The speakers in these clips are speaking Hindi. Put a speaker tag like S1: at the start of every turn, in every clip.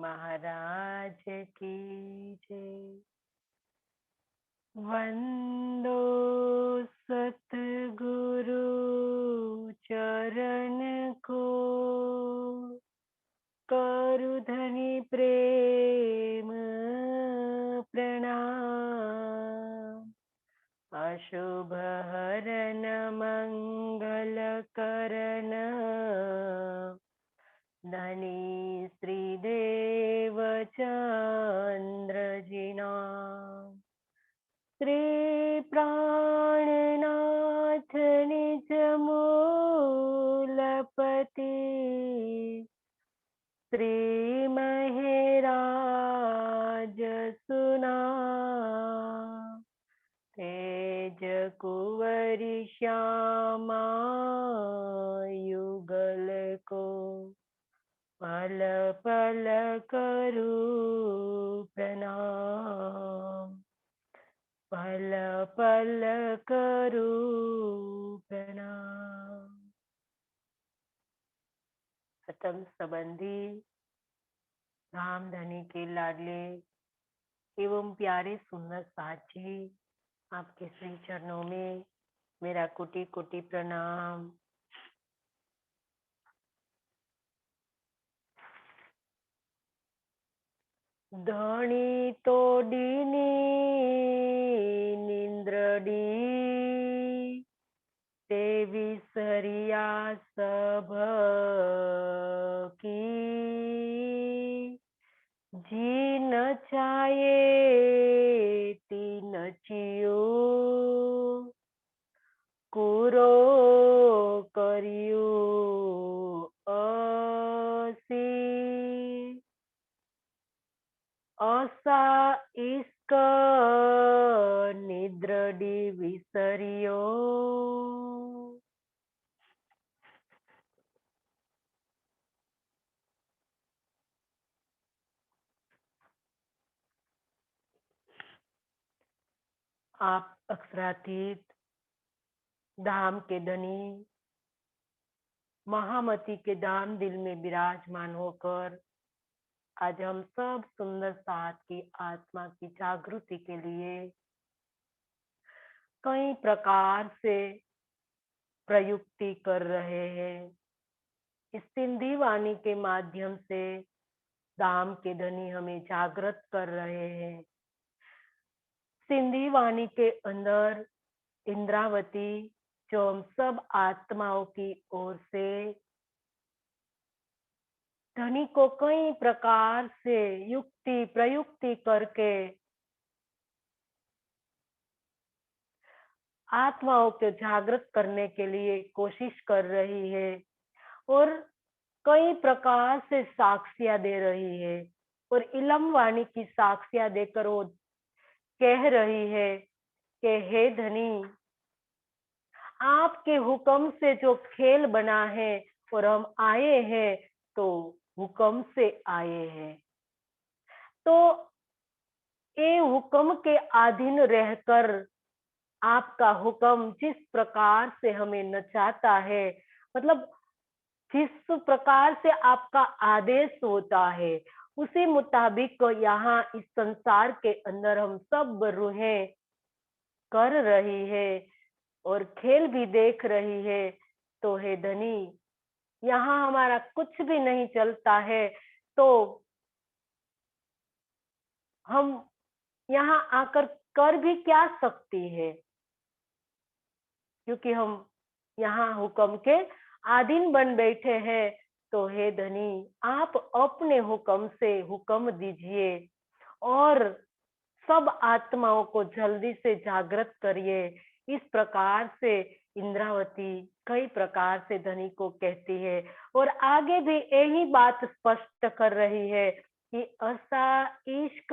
S1: महाराज की जय। वंदो सतगुरु चरण को, करु धनि प्रेम प्रणाम। अशुभ हरन मंगल करण, धनी श्रीदेव चंद्र जिना। श्री प्राणनाथ निज मूलपति, श्री महराज सुना। तेज कुंवरी श्यामा युगल को, पल पल करू प्रणाम। पल पल करू प्रणाम। सतम संबंधी धाम धनी के लाडले एवं प्यारे सुंदर साथी, आपके श्री चरणों में मेरा कोटि कोटि प्रणाम। धनी तोडिनी निंद्रडी, ते विसरिया सब की। जी न चाहे तीन चियो, कुरो करियो असी। असा इश्क निद्रडी विसरियो, आप अक्षरातीत धाम के धनी महामती के धाम दिल में विराजमान होकर आज हम सब सुंदर साथ की आत्मा की जागृति के लिए कई प्रकार से प्रयुक्ति कर रहे हैं। इस सिंधी वाणी के माध्यम से धाम के धनी हमें जागृत कर रहे हैं। सिंधी वाणी के अंदर इंद्रावती जो हम सब आत्माओं की ओर से धनी को कई प्रकार से युक्ति प्रयुक्ति करके आत्माओं को जागृत करने के लिए कोशिश कर रही है और कई प्रकार से साक्ष्य दे रही है। और इलम वाणी की साक्ष्य देकर वो कह रही है कि हे धनी, आपके हुक्म से जो खेल बना है और हम आए हैं तो हुक्म से आए हैं, तो ये हुक्म के अधीन रहकर आपका हुक्म जिस प्रकार से हमें नचाता है, मतलब जिस प्रकार से आपका आदेश होता है उसी मुताबिक यहाँ इस संसार के अंदर हम सब रूहें कर रही है और खेल भी देख रही है। तो हे धनी, यहाँ हमारा कुछ भी नहीं चलता है तो हम यहाँ आकर कर भी क्या सकती है, क्योंकि हम यहाँ हुक्म के अधीन बन बैठे हैं। तो हे धनी, आप अपने हुक्म से हुक्म दीजिए और सब आत्माओं को जल्दी से जागृत करिए। इस प्रकार से इंद्रावती कई प्रकार से धनी को कहती है और आगे भी यही बात स्पष्ट कर रही है कि असा इश्क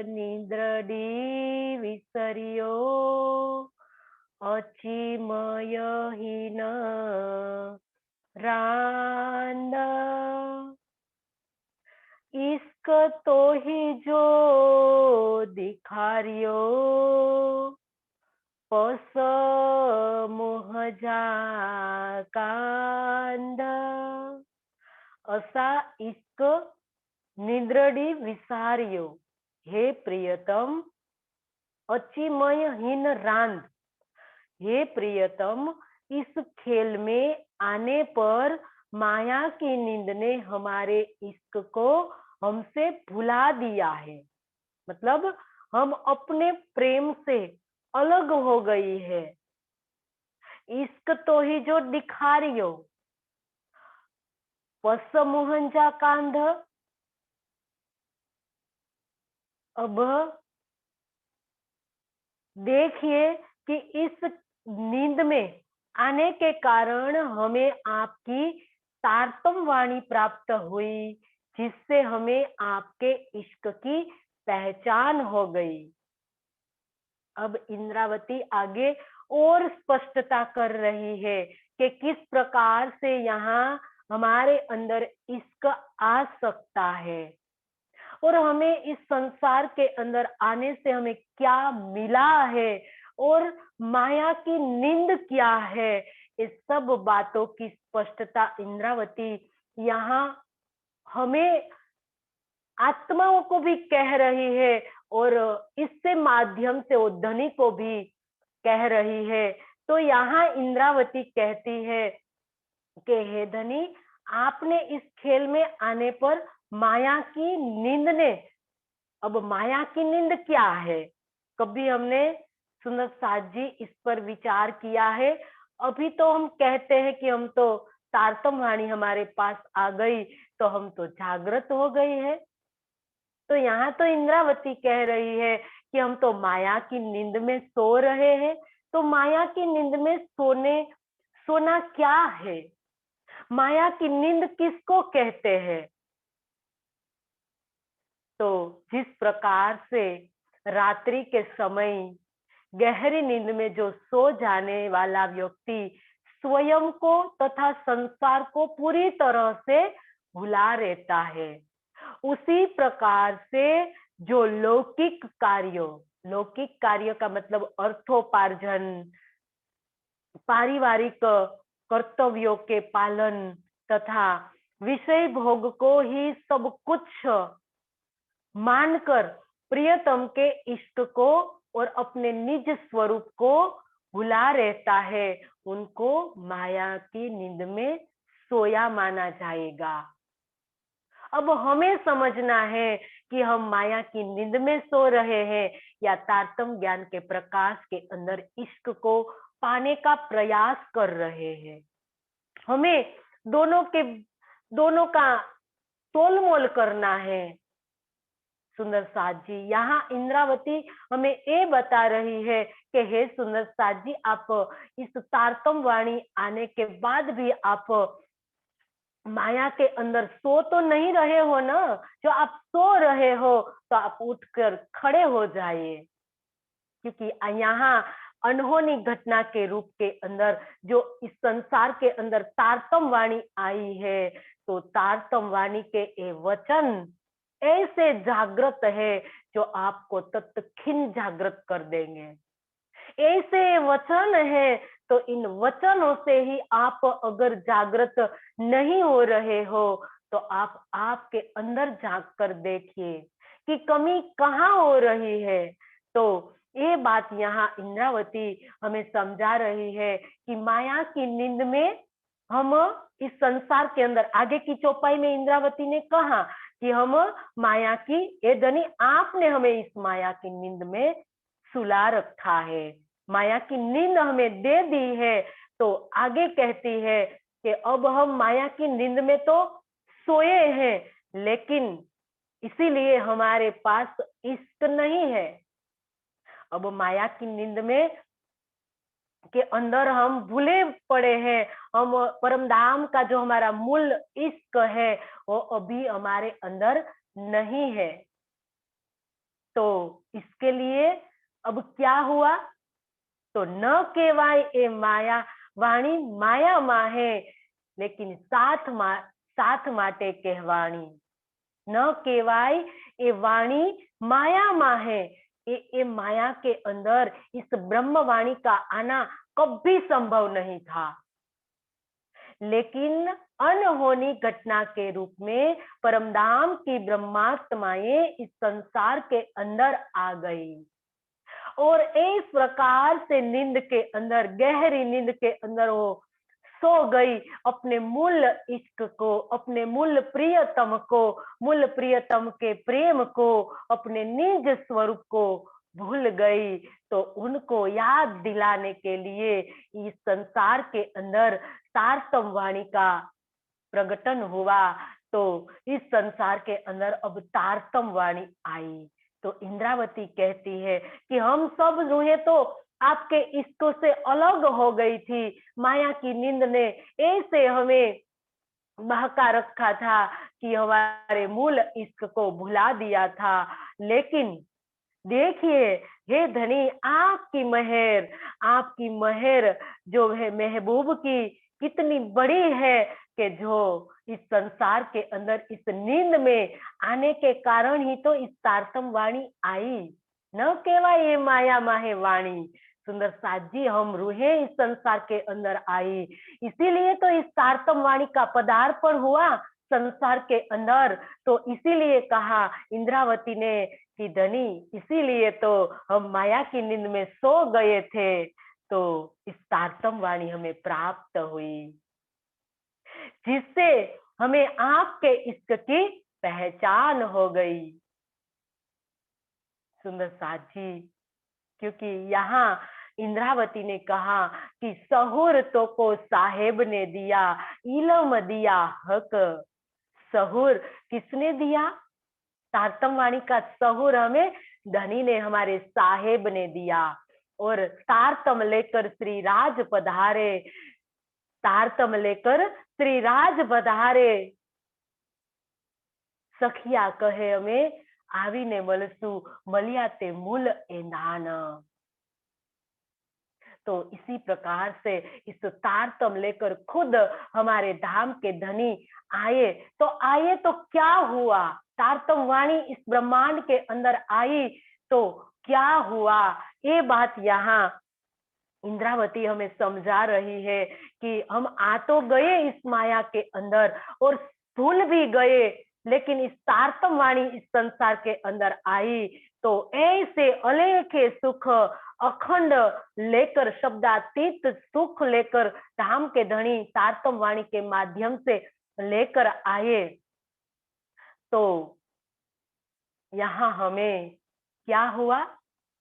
S1: निद्रडी विसरियो, अचिमयहीन रांद। इश्क तो ही जो दिखारियो, पस मोह जा कांद। असा इश्क निद्रडी विसार्यो, हे प्रियतम अचिमय हीन रांद। हे प्रियतम, इस खेल में आने पर माया की नींद ने हमारे इश्क को हमसे भुला दिया है। मतलब हम अपने प्रेम से अलग हो गई है। इश्क तो ही जो दिखा रही हो, पस मोहनजा कांध। अब देखिए कि इस नींद में आने के कारण हमें आपकी तारतम वाणी प्राप्त हुई, जिससे हमें आपके इश्क की पहचान हो गई। अब इंद्रावती आगे और स्पष्टता कर रही है कि किस प्रकार से यहाँ हमारे अंदर इश्क आ सकता है और हमें इस संसार के अंदर आने से हमें क्या मिला है और माया की नींद क्या है। इस सब बातों की स्पष्टता इंद्रावती यहाँ हमें आत्माओं को भी कह रही है और इससे माध्यम से वो धनी को भी कह रही है। तो यहाँ इंद्रावती कहती है कि हे धनी, आपने इस खेल में आने पर माया की नींद ने, अब माया की नींद क्या है, कभी हमने सुंदर साथ जी इस पर विचार किया है? अभी तो हम कहते हैं कि हम तो तारतम वाणी हमारे पास आ गई तो हम तो जागृत हो गए हैं। तो यहाँ तो इंद्रावती कह रही है कि हम तो माया की नींद में सो रहे हैं। तो माया की नींद में सोना क्या है? माया की नींद किसको कहते हैं? तो जिस प्रकार से रात्रि के समय गहरी नींद में जो सो जाने वाला व्यक्ति स्वयं को तथा संसार को पूरी तरह से भुला रहता है, उसी प्रकार से जो लौकिक कार्य का मतलब अर्थोपार्जन, पारिवारिक कर्तव्यों के पालन तथा विषय भोग को ही सब कुछ मानकर प्रियतम के इष्ट को और अपने निज स्वरूप को भुला रहता है, उनको माया की नींद में सोया माना जाएगा। अब हमें समझना है कि हम माया की नींद में सो रहे हैं या तारतम ज्ञान के प्रकाश के अंदर इश्क को पाने का प्रयास कर रहे हैं। हमें दोनों का तोलमोल करना है। सुंदर साथ जी, यहाँ इंद्रावती हमें ये बता रही है कि हे सुंदर साथ जी, आप इस तारतम वाणी आने के बाद भी आप माया के अंदर सो तो नहीं रहे हो ना। जो आप सो रहे हो तो आप उठकर खड़े हो जाइए, क्योंकि यहाँ अनहोनी घटना के रूप के अंदर जो इस संसार के अंदर तारतम वाणी आई है, तो तारतम वाणी के ये वचन ऐसे जागृत है जो आपको तत्क्षण जागृत कर देंगे। ऐसे वचन है तो इन वचनों से ही आप अगर जागृत नहीं हो रहे हो तो आप आपके अंदर झांक कर देखिए कि कमी कहाँ हो रही है। तो ये बात यहाँ इंद्रावती हमें समझा रही है कि माया की नींद में हम इस संसार के अंदर, आगे की चौपाई में इंद्रावती ने कहा कि हम माया की, ये धनी आपने हमें इस माया की नींद में सुला रखा है, माया की नींद हमें दे दी है। तो आगे कहती है कि अब हम माया की नींद में तो सोए हैं, लेकिन इसीलिए हमारे पास इष्ट नहीं है। अब माया की नींद में के अंदर हम भूले पड़े हैं। हम परम धाम का जो हमारा मूल इश्क है वो अभी हमारे अंदर नहीं है। तो इसके लिए अब क्या हुआ? तो न केवाय ए माया वाणी माया माहे, लेकिन साथ माटे कहवाणी। न केवाय ए वाणी माया माहे, ये माया के अंदर इस ब्रह्मवाणी का आना कभी संभव नहीं था। लेकिन अनहोनी घटना के रूप में परमधाम की ब्रह्मात्माएं इस संसार के अंदर आ गई और इस प्रकार से नींद के अंदर, गहरी नींद के अंदर वो सो गई, अपने मूल इश्क को, अपने मूल प्रियतम को, मूल प्रियतम के प्रेम को, अपने निज स्वरूप को भूल गई। तो उनको याद दिलाने के लिए इस संसार के अंदर तारतम वाणी का प्रगटन हुआ। तो इस संसार के अंदर अब तारतम वाणी आई। तो इंद्रावती कहती है कि हम सब रूहें तो आपके इष्ट से अलग हो गई थी, माया की नींद ने ऐसे हमें बहका रखा था कि हमारे मूल इश्क को भुला दिया था। लेकिन देखिए हे धनी, आपकी मेहर जो है महबूब की कितनी बड़ी है कि जो इस संसार के अंदर इस नींद में आने के कारण ही तो इस तारतम वाणी आई, न केवल ये माया माहे वाणी। सुंदर साथ जी, हम रूहें इस संसार के अंदर आई, इसीलिए तो इस तारतम वाणी का पदार्पण हुआ संसार के अंदर। तो इसीलिए कहा इंद्रावती ने कि धनी, इसीलिए तो हम माया की नींद में सो गए थे, तो इस तारतम वाणी हमें प्राप्त हुई, जिससे हमें आपके इश्क की पहचान हो गई। सुंदर साथ जी, क्योंकि यहाँ इंद्रावती ने कहा कि सहूर तो को साहेब ने दिया, इलम दिया हक। सहूर किसने दिया? तारतम वाणी का सहूर हमें धनी ने, हमारे साहेब ने दिया। और तारतम लेकर श्री राज पधारे, तारतम लेकर श्री राज पधारे, सखिया कहे हमें आवीने मलसू, मलिया ते मूल एंधान। तो इसी प्रकार से इस तारतम लेकर खुद हमारे धाम के धनी आए। तो आए तो क्या हुआ? तारतम वाणी इस ब्रह्मांड के अंदर आई तो क्या हुआ? ये बात यहाँ इंद्रावती हमें समझा रही है कि हम आ तो गए इस माया के अंदर और भूल भी गए, लेकिन इस तारतम वाणी इस संसार के अंदर आई तो ऐसे अलेखे सुख अखंड लेकर, शब्दातीत सुख लेकर धाम के धनी तारतम वाणी के माध्यम से लेकर आए। तो यहाँ हमें क्या हुआ?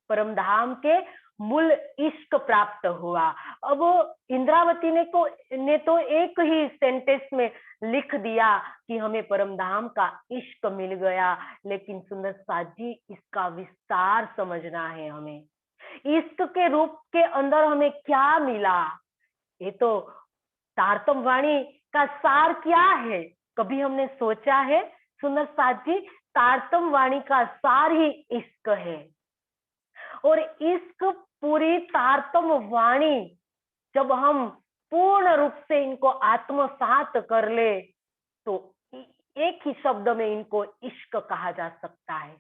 S1: परमधाम के मूल इश्क प्राप्त हुआ। अब इंद्रावती ने तो एक ही सेंटेंस में लिख दिया कि हमें परमधाम का इश्क मिल गया, लेकिन सुंदर साथ जी, इसका विस्तार समझना है हमें। इश्क के रूप के अंदर हमें क्या मिला? ये तो तारतम वाणी का सार क्या है, कभी हमने सोचा है? सुंदर साथ जी, तारतम वाणी का सार ही इश्क है। और इश्क पूरी तारतम वाणी जब हम पूर्ण रूप से इनको आत्मसात कर ले तो एक ही शब्द में इनको इश्क कहा जा सकता है।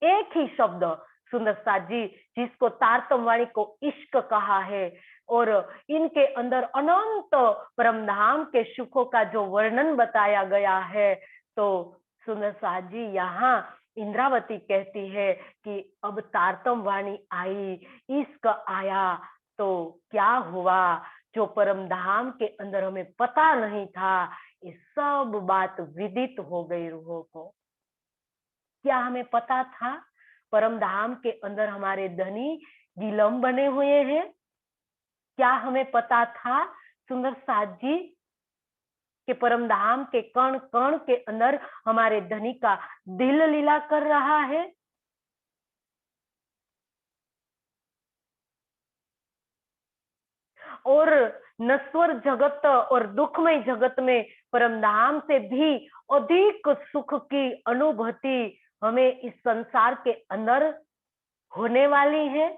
S1: एक ही शब्द सुंदर साथ जी, जिसको तारतम वाणी को इश्क कहा है, और इनके अंदर अनंत परमधाम के सुखों का जो वर्णन बताया गया है। तो सुंदर साथ जी, यहाँ इंद्रावती कहती है कि अब तारतम वाणी आई, इश्क आया, तो क्या हुआ? जो परमधाम के अंदर हमें पता नहीं था, ये सब बात विदित हो गई रूहों को। क्या हमें पता था परमधाम के अंदर हमारे धनी गिलम बने हुए हैं? क्या हमें पता था सुंदर साथ जी कि परमधाम के कण कण के अंदर हमारे धनी का दिल लीला कर रहा है? और नश्वर जगत और दुखमय जगत में परमधाम से भी अधिक सुख की अनुभूति हमें इस संसार के अंदर होने वाली है।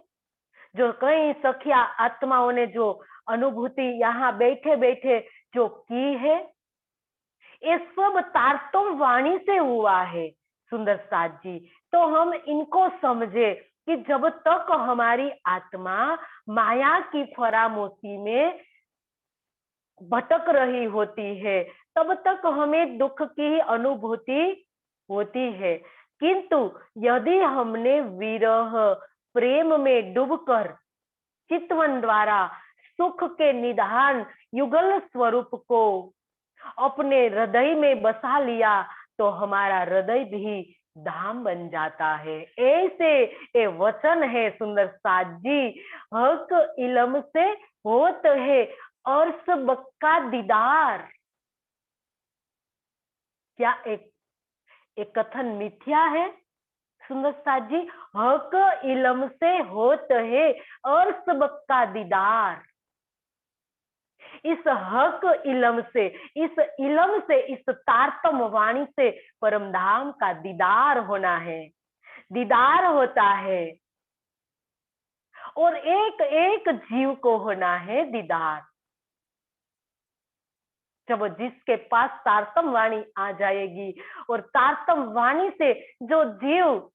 S1: जो कई सखिया आत्माओं ने जो अनुभूति यहाँ बैठे बैठे जो की है, ये सब तारतम वाणी से हुआ है सुंदर साथ जी। तो हम इनको समझे कि जब तक हमारी आत्मा माया की फरामोशी में भटक रही होती है, तब तक हमें दुख की ही अनुभूति होती है। किंतु यदि हमने विरह प्रेम में डूबकर चितवन द्वारा सुख के निधान युगल स्वरूप को अपने हृदय में बसा लिया, तो हमारा हृदय भी धाम बन जाता है। ऐसे ये वचन है सुंदर साथ जी, हक इलम से होत है और सब का दीदार। क्या एक कथन मिथ्या है सुंदर साथ जी? हक इलम से होत है और सब का दीदार। इस हक इलम से, इस तारतम वाणी से परम धाम का दीदार होना है, दीदार होता है। और एक एक जीव को होना है दीदार। जब जिसके पास तारतम वाणी आ जाएगी और तारतम वाणी से जो जीव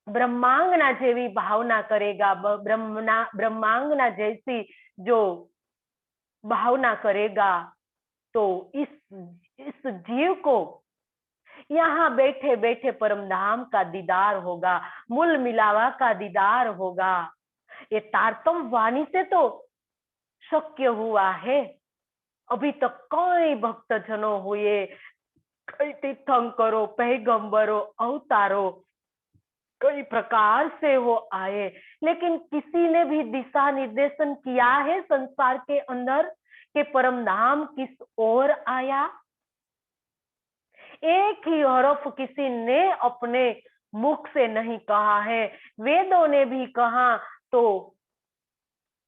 S1: ब्रह्मांगना जेवी भावना करेगा, ब्रह्मांगना जैसी जो भावना करेगा, तो इस जीव को यहाँ बैठे बैठे परम धाम का दीदार होगा, मूल मिलावा का दीदार होगा। ये तारतम वाणी से तो शक्य हुआ है। अभी तक कई भक्त जनों हुए, कई तीर्थंकरो, पैगंबरों, अवतारो, कई प्रकार से वो आए, लेकिन किसी ने भी दिशा निर्देशन किया है संसार के अंदर कि परम धाम किस ओर आया? एक ही हरफ किसी ने अपने मुख से नहीं कहा है। वेदों ने भी कहा तो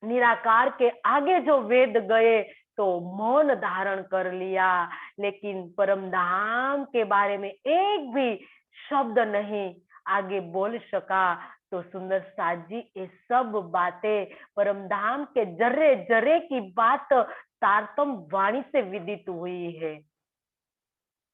S1: निराकार के आगे जो वेद गए तो मौन धारण कर लिया, लेकिन परम धाम के बारे में एक भी शब्द नहीं आगे बोल सका। तो सुंदर साथ जी, ये सब बातें परम धाम के जर्रे जर्रे की बात तारतम वाणी से विदित हुई है।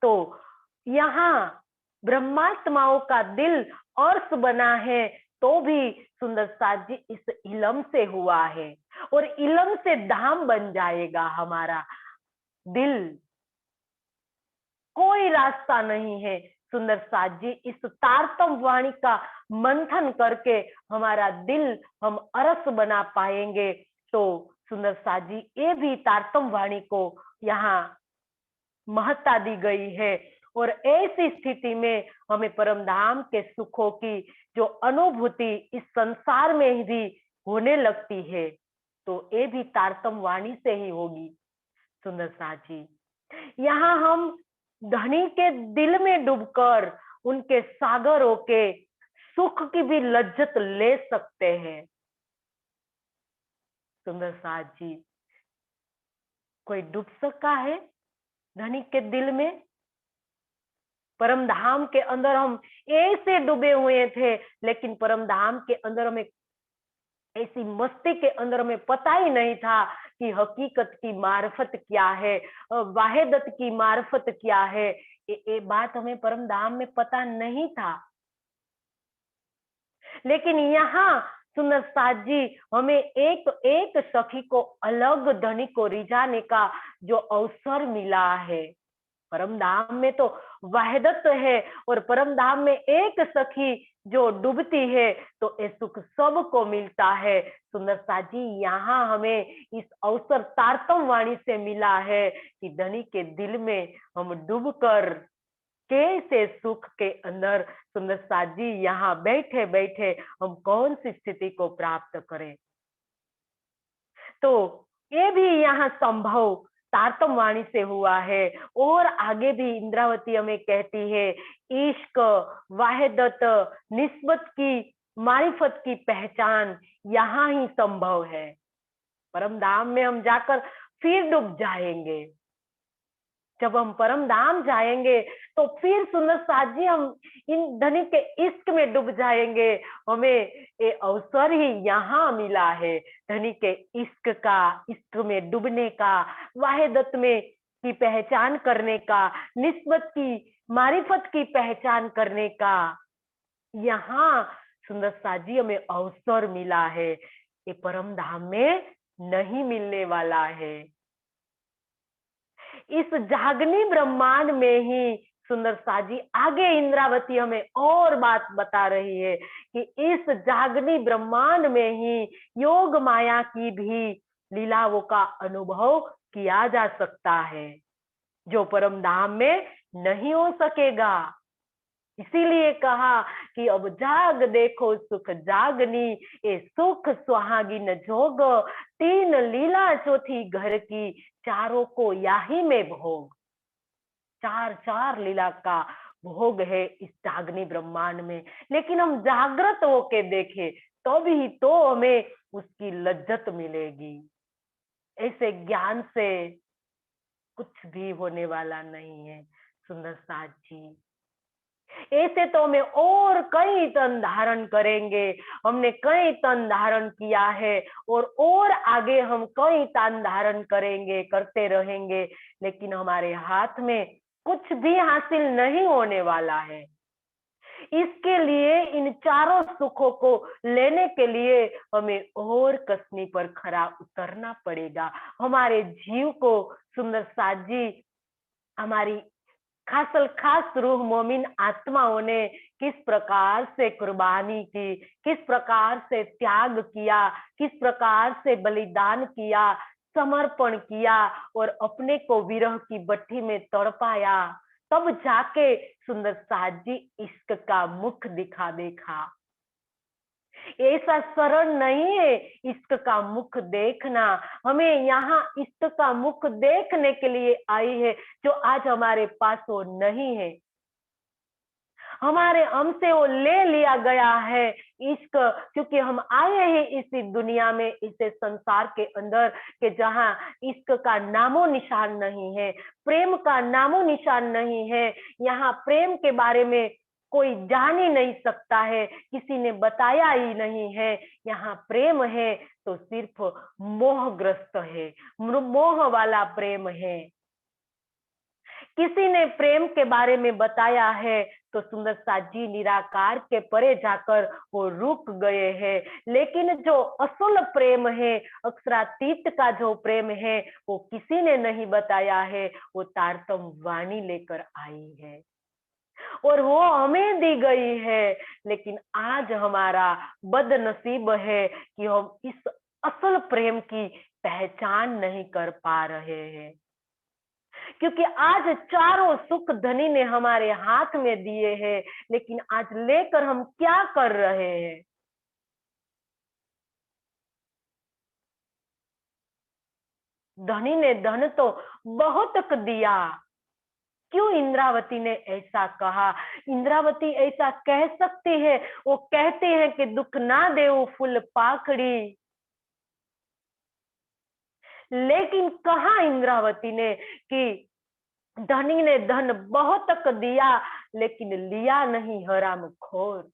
S1: तो यहाँ ब्रह्मात्माओं का दिल अर्श बना है, तो भी सुंदर साथ जी इस इलम से हुआ है, और इलम से धाम बन जाएगा हमारा दिल। कोई रास्ता नहीं है सुंदर साथ जी, इस तारतम वाणी का मंथन करके हमारा दिल हम अरस बना पाएंगे। तो सुंदर साथ जी, ये भी तारतम वाणी को यहाँ महत्ता दी गई है, और ऐसी स्थिति में हमें परम धाम के सुखों की जो अनुभूति इस संसार में भी होने लगती है, तो ये भी तारतम वाणी से ही होगी सुंदर साथ जी। यहाँ हम धनी के दिल में डूबकर उनके सागरों के सुख की भी लज्जत ले सकते हैं सुंदर साथ जी। कोई डूब सका है धनी के दिल में? परम धाम के अंदर हम ऐसे डूबे हुए थे, लेकिन परम धाम के अंदर हमें ऐसी मस्ती के अंदर हमें पता ही नहीं था कि हकीकत की मार्फत क्या है, वाहिदत की मार्फत क्या है। ये बात हमें परम धाम में पता नहीं था। लेकिन यहाँ सुंदर साथ जी, हमें एक एक सखी को अलग धनी को रिझाने का जो अवसर मिला है। परम धाम में तो वहदत है, और परम धाम में एक सखी जो डूबती है तो ये सुख सबको मिलता है। सुंदर साथ जी, यहाँ हमें इस अवसर तारतम वाणी से मिला है कि धनी के दिल में हम डूबकर कैसे सुख के अंदर सुंदर साथ जी यहाँ बैठे बैठे हम कौन सी स्थिति को प्राप्त करें। तो ये भी यहाँ संभव तारतम वाणी से हुआ है। और आगे भी इंद्रावती हमें कहती है, इश्क, वाहिदत, निस्बत की, मारिफत की पहचान यहाँ ही संभव है। परम धाम में हम जाकर फिर डूब जाएंगे। जब हम परम धाम जाएंगे तो फिर सुंदर साथ जी हम इन धनी के इश्क में डूब जाएंगे। हमें ये अवसर ही यहाँ मिला है धनी के इश्क का, इश्क में डूबने का, वाहिदत में की पहचान करने का, निस्बत की, मारिफत की पहचान करने का। यहाँ सुंदर साथ जी हमें अवसर मिला है, ये परम धाम में नहीं मिलने वाला है। इस जागनी ब्रह्मांड में ही सुंदर सा जी आगे इंद्रावती हमें और बात बता रही है कि इस जागनी ब्रह्मांड में ही योग माया की भी लीलाओं का अनुभव किया जा सकता है, जो परम धाम में नहीं हो सकेगा। इसीलिए कहा कि अब जाग देखो सुख जागनी, ये सुख सुहागिन जोग, तीन लीला चौथी घर की, चारों को याही में भोग। चार चार लीला का भोग है इस जागनी ब्रह्मांड में, लेकिन हम जागृत होके देखें तभी तो हमें उसकी लज्जत मिलेगी। ऐसे ज्ञान से कुछ भी होने वाला नहीं है सुंदर साथ जी। ऐसे तो हमें और कई तन धारण करेंगे, हमने कई तन धारण किया है और आगे हम कई तन धारण करेंगे, करते रहेंगे, लेकिन हमारे हाथ में कुछ भी हासिल नहीं होने वाला है। इसके लिए इन चारों सुखों को लेने के लिए हमें और कसनी पर खरा उतरना पड़ेगा। हमारे जीव को सुंदर साथ जी, हमारी खास रूह मोमिन आत्माओं ने किस प्रकार से कुर्बानी की, किस प्रकार से त्याग किया, किस प्रकार से बलिदान किया, समर्पण किया और अपने को विरह की भट्ठी में तड़पाया, तब जाके सुंदर साथ जी इश्क का मुख दिखा देखा। ऐसा सरल नहीं है इश्क का मुख देखना। हमें यहाँ इश्क का मुख देखने के लिए आई है, जो आज हमारे पास वो नहीं है। हमारे हमसे वो ले लिया गया है इश्क, क्योंकि हम आए हैं इसी दुनिया में, इसे संसार के अंदर के जहाँ इश्क का नामो निशान नहीं है, प्रेम का नामो निशान नहीं है। यहाँ प्रेम के बारे में कोई जान ही नहीं सकता है, किसी ने बताया ही नहीं है। यहाँ प्रेम है तो सिर्फ मोहग्रस्त है, मोह वाला प्रेम है। किसी ने प्रेम के बारे में बताया है तो सुंदर सा जी निराकार के परे जाकर वो रुक गए हैं, लेकिन जो असल प्रेम है, अक्षरातीत का जो प्रेम है, वो किसी ने नहीं बताया है, वो तारतम वाणी लेकर आई है और वो हमें दी गई है। लेकिन आज हमारा बदनसीब है कि हम इस असल प्रेम की पहचान नहीं कर पा रहे हैं, क्योंकि आज चारों सुख धनी ने हमारे हाथ में दिए हैं, लेकिन आज लेकर हम क्या कर रहे हैं। धनी ने धन तो बहुत दिया। क्यों इंद्रावती ने ऐसा कहा? इंद्रावती ऐसा कह सकती है, वो कहते हैं कि दुख ना देऊ फूल पाखड़ी, लेकिन कहा इंद्रावती ने कि धनी ने धन बहुत तक दिया, लेकिन लिया नहीं हराम खोर।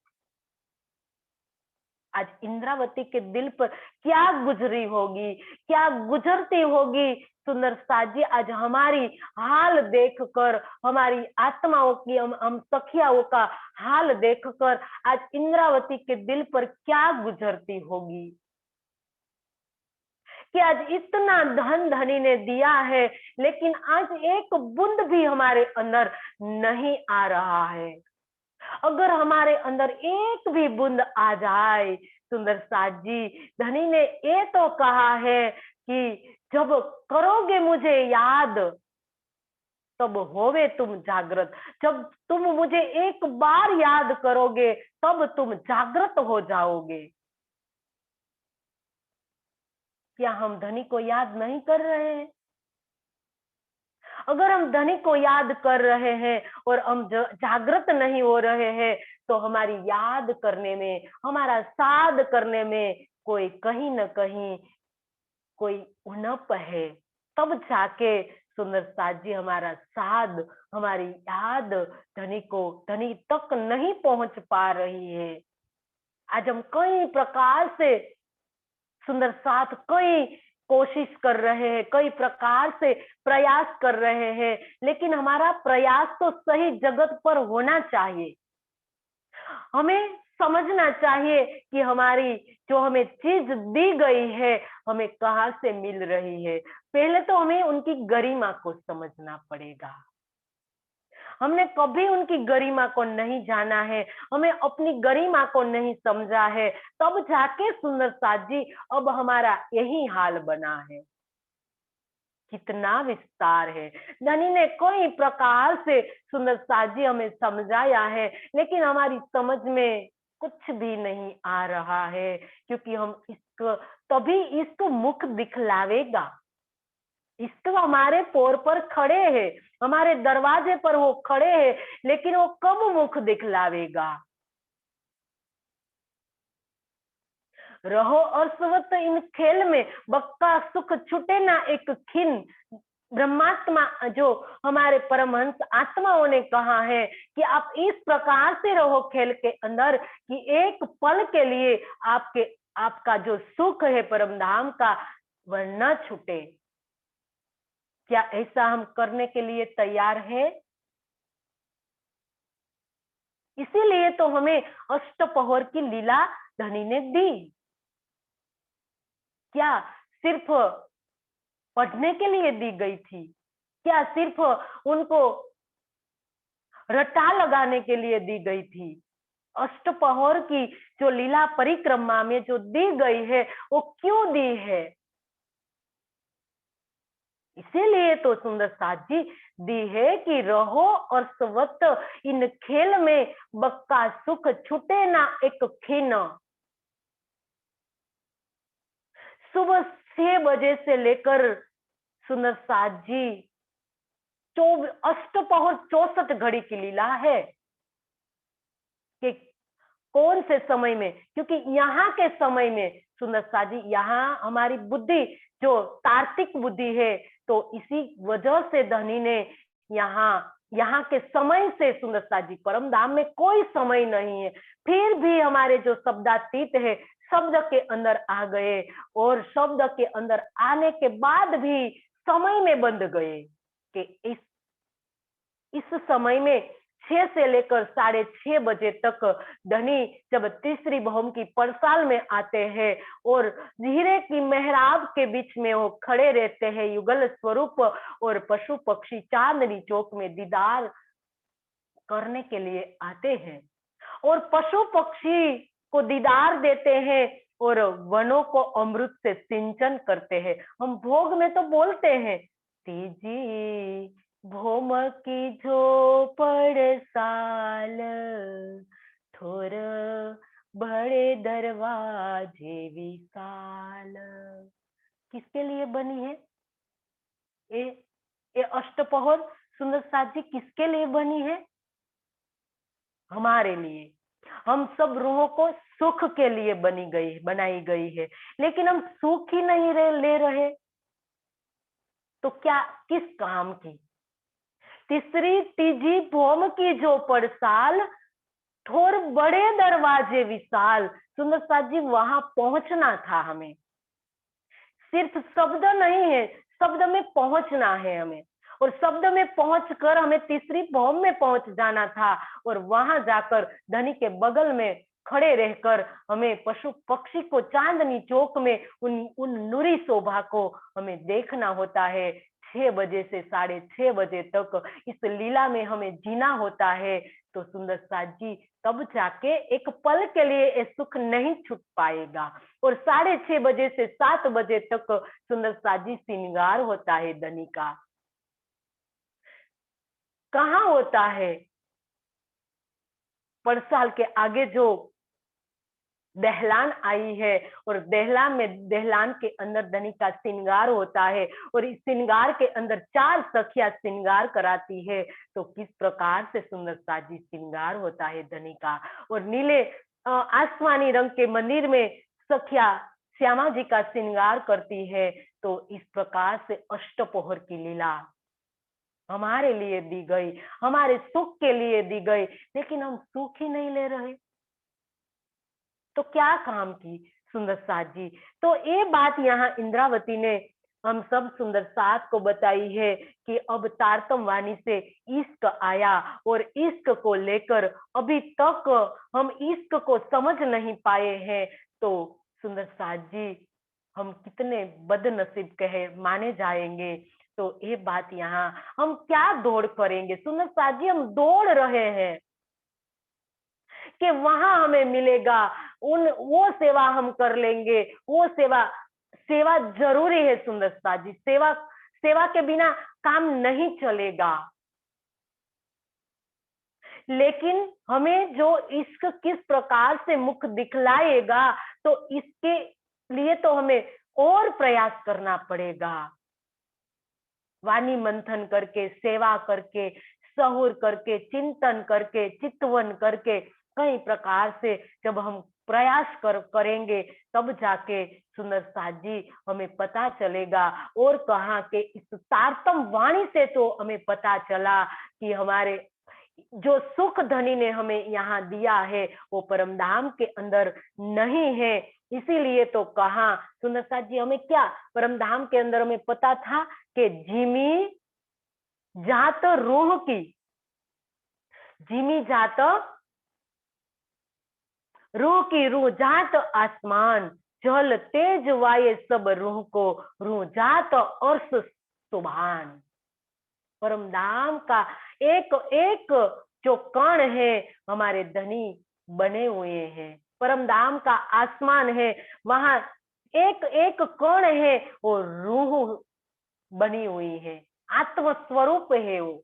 S1: आज इंद्रावती के दिल पर क्या गुजरी होगी, क्या गुजरती होगी सुंदर साजी। आज हमारी हाल देखकर, हमारी आत्माओं की, हम सखियाओं का हाल देखकर आज इंद्रावती के दिल पर क्या गुजरती होगी कि आज इतना धन धनी ने दिया है, लेकिन आज एक बूंद भी हमारे अंदर नहीं आ रहा है। अगर हमारे अंदर एक भी बूंद आ जाए सुंदर साथ जी, धनी ने ये तो कहा है कि जब करोगे मुझे याद तब होवे तुम जागृत, जब तुम मुझे एक बार याद करोगे तब तुम जागृत हो जाओगे। क्या हम धनी को याद नहीं कर रहे हैं? अगर हम धनी को याद कर रहे हैं और हम जागृत नहीं हो रहे हैं, तो हमारी याद करने में, हमारा साध करने में कोई कहीं न कहीं कोई उणप है। तब जाके सुंदर साथ जी हमारा साध, हमारी याद धनी तक नहीं पहुंच पा रही है। आज हम कई प्रकार से सुंदर साथ कई कोशिश कर रहे हैं, कई प्रकार से प्रयास कर रहे हैं, लेकिन हमारा प्रयास तो सही जगत पर होना चाहिए। हमें समझना चाहिए कि हमारी जो हमें चीज दी गई है हमें कहाँ से मिल रही है। पहले तो हमें उनकी गरिमा को समझना पड़ेगा। हमने कभी उनकी गरिमा को नहीं जाना है, हमें अपनी गरिमा को नहीं समझा है, तब जाके सुंदर साथ जी अब हमारा यही हाल बना है। कितना विस्तार है। धनी ने कई प्रकार से सुंदर साथ जी हमें समझाया है, लेकिन हमारी समझ में कुछ भी नहीं आ रहा है, क्योंकि हम इसको तभी इसको मुख दिखलावेगा। इश्क हमारे पोर पर खड़े हैं, हमारे दरवाजे पर वो खड़े हैं, लेकिन वो कब मुख दिखलावेगा। रहो और स्वत इन खेल में, बक्का सुख छुटे ना एक खिन। ब्रह्मात्मा जो हमारे परमहंस आत्माओं ने कहा है कि आप इस प्रकार से रहो खेल के अंदर कि एक पल के लिए आपके आपका जो सुख है परम धाम का वह न छूटे। क्या ऐसा हम करने के लिए तैयार है? इसीलिए तो हमें अष्टपहर की लीला धनी ने दी। क्या सिर्फ पढ़ने के लिए दी गई थी? क्या सिर्फ उनको रटा लगाने के लिए दी गई थी? अष्टपहर की जो लीला परिक्रमा में जो दी गई है वो क्यों दी है? इसीलिए तो सुंदर साथ जी दी है कि रहो और स्वत इन खेल में, बक्का सुख छूटे ना एक खिन। सुबह 6 बजे से लेकर सुंदर साथ जी अष्टपहर 64 घड़ी की लीला है कि कौन से समय में, क्योंकि यहाँ के समय में सुंदर साथ जी यहाँ हमारी बुद्धि जो तार्किक बुद्धि है, तो इसी वजह से धनी ने यहाँ यहाँ के समय से सुंदर साथ जी परम धाम में कोई समय नहीं है, फिर भी हमारे जो शब्दातीत है शब्द के अंदर आ गए, और शब्द के अंदर आने के बाद भी समय में बंध गए कि इस समय में 6 से लेकर 6:30 बजे तक धनी जब तीसरी भौम की पड़साल में आते हैं और हीरे की मेहराब के बीच में वो खड़े रहते हैं युगल स्वरूप, और पशु पक्षी चांदनी चौक में दीदार करने के लिए आते हैं और पशु पक्षी को दीदार देते हैं और वनों को अमृत से सिंचन करते हैं। हम भोग में तो बोलते हैं तीजी भौम की झोपड़ साल, ठोर बड़े दरवाजे विशाल। किसके लिए बनी है ये ये अष्टपहर? सुंदर साथ जी किसके लिए बनी है? हमारे लिए। हम सब रूहों को सुख के लिए बनाई गई है, लेकिन हम सुख ही नहीं ले रहे, तो क्या किस काम की? तीजी भौम की जो पड़साल, ठोर बड़े दरवाजे विशाल। सुंदर साथ जी वहां पहुंचना था हमें, सिर्फ शब्द नहीं है, शब्द में पहुंचना है हमें, और शब्द में पहुंचकर हमें तीसरी भौम में पहुंच जाना था, और वहां जाकर धनी के बगल में खड़े रहकर हमें पशु पक्षी को चांदनी चौक में उन नूरी शोभा को हमें देखना होता है। 6 बजे से 6:30 बजे तक इस लीला में हमें जीना होता है। तो सुंदर साथ जी तब जाके एक पल के लिए ये सुख नहीं छूट पाएगा। और 6:30 बजे से 7 बजे तक सुंदर साथ जी श्रृंगार होता है धनी का। कहाँ होता है? पड़साल के आगे जो दहलान आई है, और दहलान के अंदर धनी का श्रृंगार होता है, और इस श्रृंगार के अंदर 4 सखियां श्रृंगार कराती है। तो किस प्रकार से सुंदर साजी श्रृंगार होता है धनी का। और नीले आसमानी रंग के मंदिर में सखिया श्यामा जी का श्रृंगार करती है। तो इस प्रकार से अष्टपहर की लीला हमारे लिए दी गई, हमारे सुख के लिए दी गई, लेकिन हम सुख ही नहीं ले रहे, तो क्या काम की सुंदर साथ जी। तो ये बात यहाँ इंद्रावती ने हम सब सुंदर साथ को बताई है कि अब तारतम वाणी से इश्क आया और इश्क को लेकर अभी तक हम इश्क को समझ नहीं पाए हैं। तो सुंदर साथ जी, हम कितने बदनसीब कहे माने जाएंगे। तो ये बात यहाँ हम क्या दौड़ करेंगे सुंदर साथ जी, हम दौड़ रहे हैं कि वहां हमें मिलेगा, उन वो सेवा हम कर लेंगे, वो सेवा सेवा जरूरी है सुंदर साथ जी। सेवा सेवा के बिना काम नहीं चलेगा। लेकिन हमें जो इश्क किस प्रकार से मुख दिखलाएगा, तो इसके लिए तो हमें और प्रयास करना पड़ेगा। वाणी मंथन करके, सेवा करके, सहूर करके, चिंतन करके, चितवन करके, कई प्रकार से जब हम प्रयास करेंगे, तब जाके सुंदर साथ जी हमें पता चलेगा। और कहा कि इस तारतम वाणी से तो हमें पता चला कि हमारे जो सुख धनी ने हमें यहाँ दिया है वो परम धाम के अंदर नहीं है। इसीलिए तो कहा सुंदर साथ जी, हमें क्या परम धाम के अंदर हमें पता था कि जिमी जात रूह की, जिमी जात रूह की, रूह जात आसमान, जल तेज वाये सब रूह को, रूह जात अर्श सुभान। परम धाम का एक एक जो कण है हमारे धनी बने हुए हैं। परम धाम का आसमान है, वहां एक एक कण है वो रूह बनी हुई है, आत्म स्वरूप है वो।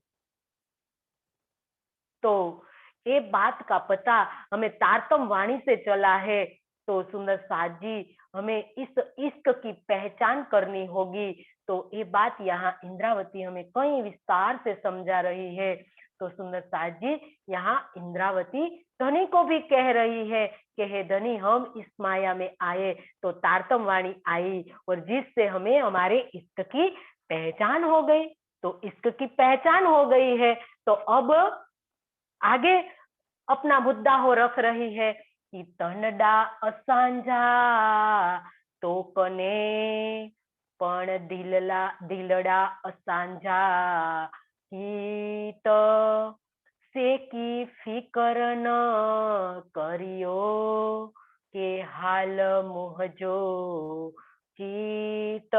S1: तो ये बात का पता हमें तारतम वाणी से चला है। तो सुंदर साथ जी, हमें इस इश्क की पहचान करनी होगी। तो ये बात यहाँ इंद्रावती हमें कई विस्तार से समझा रही है। तो सुंदर साथ जी, यहाँ इंद्रावती धनी को भी कह रही है कि हे धनी, हम इस माया में आए तो तारतम वाणी आई, और जिससे हमें हमारे इश्क की पहचान हो गई। तो इश्क की पहचान हो गई है, तो अब आगे अपना मुद्दा हो रख रही है कि तनडा असांजा तो कने पण दिलडा असांजा कीत सेकी फिकर न करियो के हाल मोहजो चीत।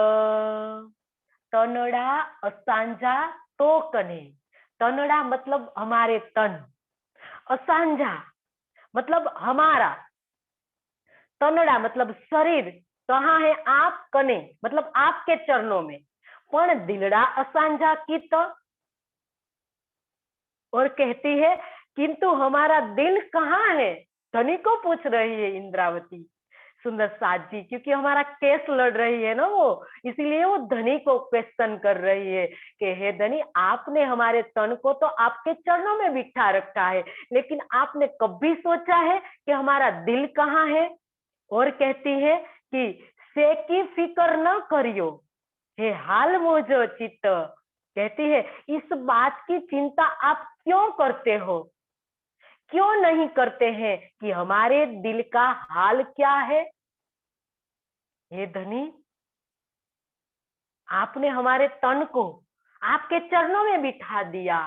S1: तनडा असांजा तो कने, तनडा मतलब हमारे तन, असांजा मतलब हमारा, तनड़ा मतलब शरीर, कहाँ है आप, कने मतलब आपके चरणों में, पण दिलड़ा असांजा की तो, और कहती है किंतु हमारा दिल कहाँ है, धनी को पूछ रही है इंद्रावती सुंदर साथ जी, क्योंकि हमारा केस लड़ रही है ना वो, इसीलिए वो धनी को क्वेश्चन कर रही है कि हे धनी, आपने हमारे तन को तो आपके चरणों में बिठा रखा है, लेकिन आपने कभी सोचा है कि हमारा दिल कहाँ है। और कहती है कि से की फिक्र न करियो, हे हाल मोजो चित्त, कहती है इस बात की चिंता आप क्यों करते हो, क्यों नहीं करते हैं कि हमारे दिल का हाल क्या है। हे धनी, आपने हमारे तन को आपके चरणों में बिठा दिया,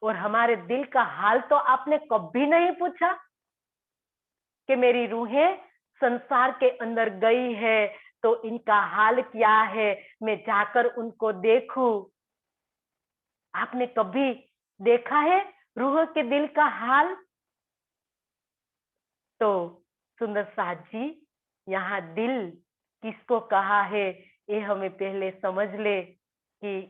S1: और हमारे दिल का हाल तो आपने कभी नहीं पूछा कि मेरी रूहें संसार के अंदर गई है तो इनका हाल क्या है, मैं जाकर उनको देखूं। आपने कभी देखा है रूह के दिल का हाल। तो सुंदर साथ जी, यहाँ दिल किसको कहा है ये हमें पहले समझ ले कि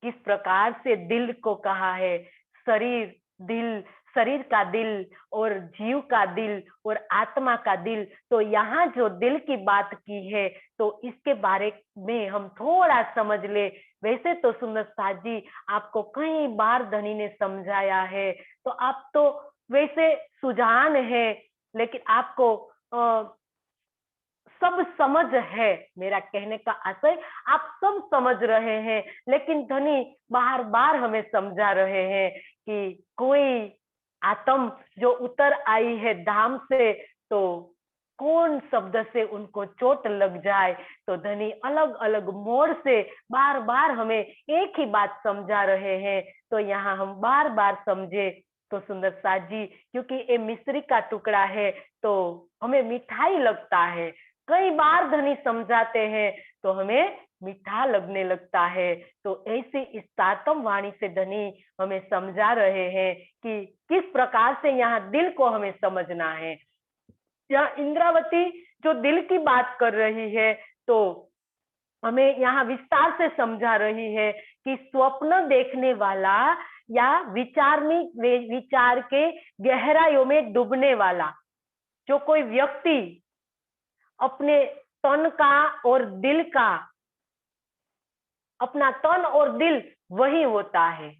S1: किस प्रकार से दिल को कहा है। शरीर, दिल, शरीर का दिल और जीव का दिल और आत्मा का दिल। तो यहाँ जो दिल की बात की है तो इसके बारे में हम थोड़ा समझ ले। वैसे तो सुंदर साथ जी आपको कई बार धनी ने समझाया है, तो आप तो वैसे सुजान है, लेकिन आपको सब समझ है। मेरा कहने का आशय, आप सब समझ रहे हैं, लेकिन धनी बार बार हमें समझा रहे हैं कि कोई आत्म जो उतर आई है धाम से, तो कौन शब्द से उनको चोट लग जाए, तो धनी अलग अलग मोड़ से बार बार हमें एक ही बात समझा रहे हैं। तो यहाँ हम बार बार समझे तो सुंदर साथ जी, क्योंकि ये मिश्री का टुकड़ा है तो हमें मिठाई लगता है। कई बार धनी समझाते हैं तो हमें मीठा लगने लगता है। तो ऐसे इस तातम वाणी से धनी हमें समझा रहे हैं कि किस प्रकार से यहाँ दिल को हमें समझना है। यहाँ इंद्रावती जो दिल की बात कर रही है तो हमें यहाँ विस्तार से समझा रही है कि स्वप्न देखने वाला या विचार के गहराइयों में डूबने वाला जो कोई व्यक्ति अपने तन का और दिल का, अपना तन और दिल वही होता है।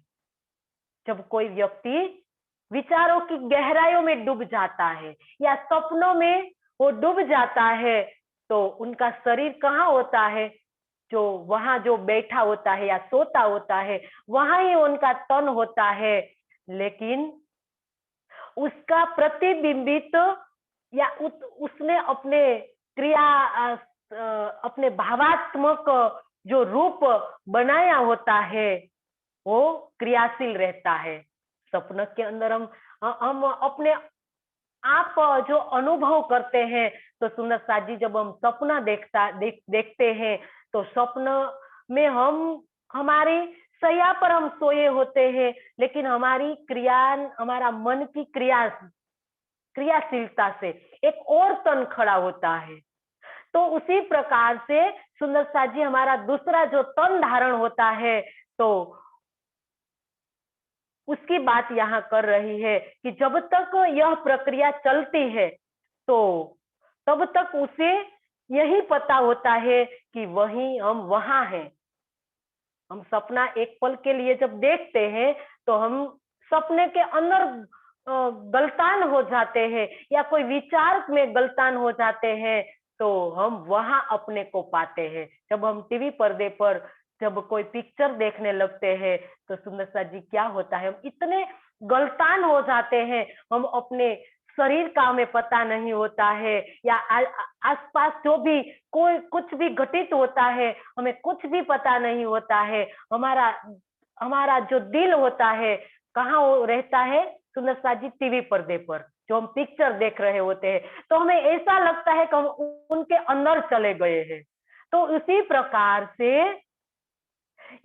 S1: जब कोई व्यक्ति विचारों की गहराइयों में डूब जाता है या सपनों में वो डूब जाता है, तो उनका शरीर कहाँ होता है, जो वहां जो बैठा होता है या सोता होता है वहां ही उनका तन होता है। लेकिन उसका प्रतिबिंबित या उसने अपने क्रिया अपने भावात्मक जो रूप बनाया होता है वो क्रियाशील रहता है। सपने के अंदर हम अपने आप जो अनुभव करते हैं, तो सुंदर साथ जी जब हम सपना देखते हैं तो स्वप्न में हम हमारी सैया पर हम सोए होते हैं, लेकिन हमारी क्रिया, हमारा मन की क्रियाशीलता से एक और तन खड़ा होता है। तो उसी प्रकार से सुंदर साथ जी हमारा दूसरा जो तन धारण होता है, तो उसकी बात यहाँ कर रही है कि जब तक यह प्रक्रिया चलती है तो तब तक उसे यही पता होता है कि वही हम वहां हैं। हम सपना एक पल के लिए जब देखते हैं तो हम सपने के अंदर गलतान हो जाते हैं या कोई विचार में गलतान हो जाते हैं, तो हम वहां अपने को पाते हैं। जब हम टीवी पर्दे पर जब कोई पिक्चर देखने लगते हैं तो सुंदर सा जी क्या होता है, हम इतने गलतान हो जाते हैं, हम अपने शरीर का हमें पता नहीं होता है या आसपास जो भी कोई कुछ भी घटित होता है हमें कुछ भी पता नहीं होता है। हमारा हमारा जो दिल होता है कहाँ वो रहता है सुंदर सा जी, टीवी पर्दे पर जो हम पिक्चर देख रहे होते हैं, तो हमें ऐसा लगता है कि हम उनके अंदर चले गए हैं। तो उसी प्रकार से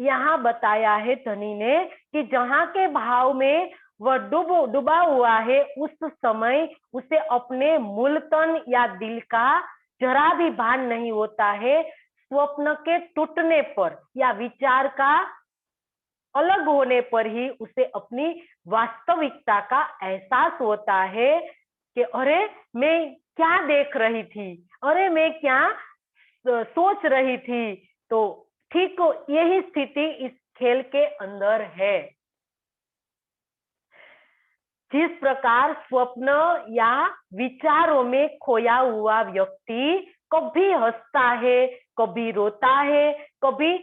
S1: यहाँ बताया है धनी ने कि जहां के भाव में वह डूबा हुआ है उस समय उसे अपने मूल तन या दिल का जरा भी भान नहीं होता है। स्वप्न के टूटने पर या विचार का अलग होने पर ही उसे अपनी वास्तविकता का एहसास होता है कि अरे मैं क्या देख रही थी, अरे मैं क्या सोच रही थी। तो ठीक यही स्थिति इस खेल के अंदर है। जिस प्रकार स्वप्न या विचारों में खोया हुआ व्यक्ति कभी हंसता है, कभी रोता है, कभी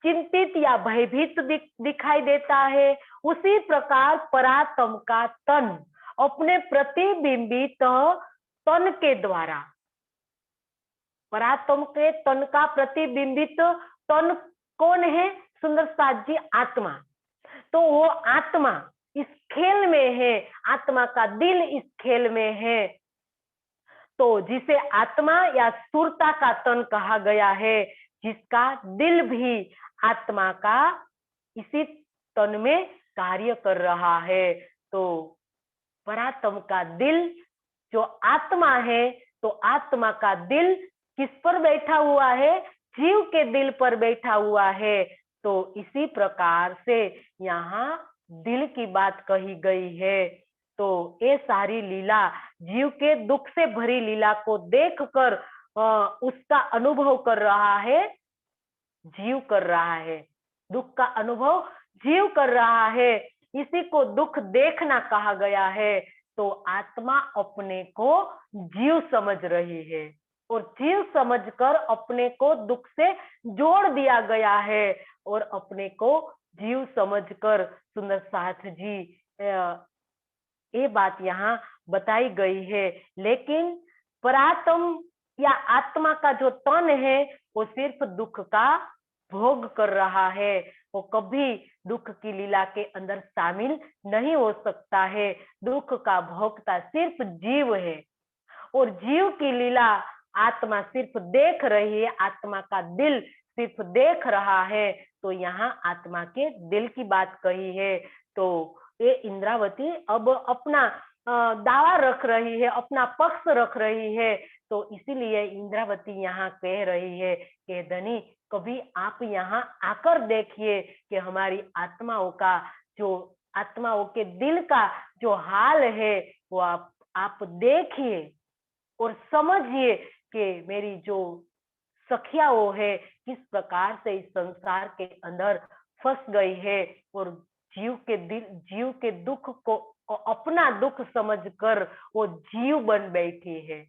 S1: चिंतित या भयभीत दिखाई देता है, उसी प्रकार परात्म का तन अपने प्रतिबिंबित तन के द्वारा, परात्म के तन का प्रतिबिंबित तन कौन है सुंदर साथ जी, आत्मा। तो वो आत्मा इस खेल में है, आत्मा का दिल इस खेल में है। तो जिसे आत्मा या सुरता का तन कहा गया है, जिसका दिल भी आत्मा का इसी तन में कार्य कर रहा है। तो परात्म का दिल जो आत्मा है, तो आत्मा का दिल किस पर बैठा हुआ है, जीव के दिल पर बैठा हुआ है। तो इसी प्रकार से यहाँ दिल की बात कही गई है। तो ये सारी लीला जीव के दुख से भरी लीला को देखकर उसका अनुभव कर रहा है, जीव कर रहा है, दुख का अनुभव जीव कर रहा है। इसी को दुख देखना कहा गया है। तो आत्मा अपने को जीव समझ रही है और जीव समझकर अपने को दुख से जोड़ दिया गया है और अपने को जीव समझकर सुंदर साथ जी ये बात यहाँ बताई गई है। लेकिन परात्म या आत्मा का जो तन है वो सिर्फ दुख का भोग कर रहा है, वो कभी दुख की लीला के अंदर शामिल नहीं हो सकता है। दुख का भोगता सिर्फ जीव है और जीव की लीला आत्मा सिर्फ देख रही है, आत्मा का दिल सिर्फ देख रहा है। तो यहाँ आत्मा के दिल की बात कही है। तो ये इंद्रावती अब अपना दावा रख रही है, अपना पक्ष रख रही है। तो इसीलिए इंद्रावती यहाँ कह रही है कि धनी कभी आप यहाँ आकर देखिए कि हमारी आत्माओं का जो आत्माओं के दिल का जो हाल है वो आप देखिए और समझिए कि मेरी जो सखिया वो है किस प्रकार से इस संसार के अंदर फंस गई है और जीव के दुख को अपना दुख समझकर वो जीव बन बैठी है,